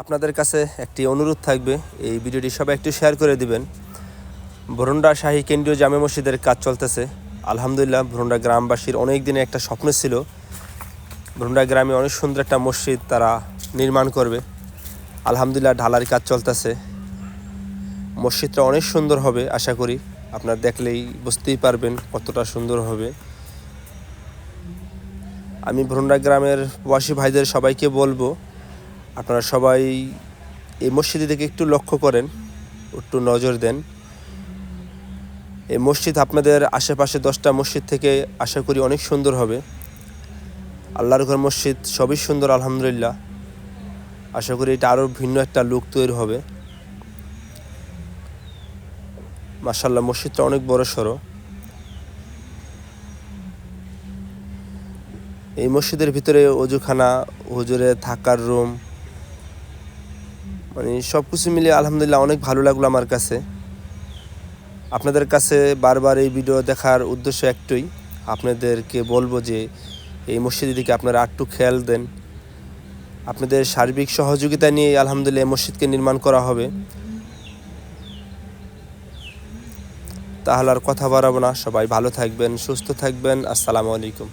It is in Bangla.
আপনাদের কাছে একটি অনুরোধ থাকবে, এই ভিডিওটি সবাই একটু শেয়ার করে দিবেন। ভুরুন্ডা শাহী কেন্দ্রীয় জামে মসজিদের কাজ চলতেছে। আলহামদুলিল্লাহ, ভুরুন্ডা গ্রামবাসীর অনেক দিনে একটা স্বপ্ন ছিল, ভুরুন্ডা গ্রামে অনেক সুন্দর একটা মসজিদ তারা নির্মাণ করবে। আলহামদুলিল্লাহ, ঢালার কাজ চলতেছে। মসজিদটা অনেক সুন্দর হবে, আশা করি আপনারা দেখলেই বুঝতেই পারবেন কতটা সুন্দর হবে। আমি ভুরুন্ডা গ্রামের প্রবাসী ভাইদের সবাইকে বলবো, আপনারা সবাই এই মসজিদের দিকে একটু লক্ষ্য করেন, একটু নজর দেন। এই মসজিদ আপনাদের আশেপাশে 10টা মসজিদ থেকে আশা করি অনেক সুন্দর হবে। আল্লাহর ঘর মসজিদ সবই সুন্দর আলহামদুলিল্লাহ। আশা করি এটা আরও ভিন্ন একটা লুক তৈরি হবে। মাশাআল্লাহ, মসজিদটা অনেক বড় সড়ো। এই মসজিদের ভিতরে ওযুখানা, হুজুরের থাকার রুম, মানে সব কিছু মিলিয়ে আলহামদুলিল্লাহ অনেক ভালো লাগলো আমার কাছে। আপনাদের কাছে বারবার এই ভিডিও দেখার উদ্দেশ্য একটাই, আপনাদেরকে বলবো যে এই মসজিদের দিকে আপনারা একটু খেয়াল দেন। আপনাদের সার্বিক সহযোগিতা নিয়ে আলহামদুলিল্লাহ এই মসজিদকে নির্মাণ করা হবে। তাহলে আর কথা বাড়াবো না, সবাই ভালো থাকবেন, সুস্থ থাকবেন। আসসালামু আলাইকুম।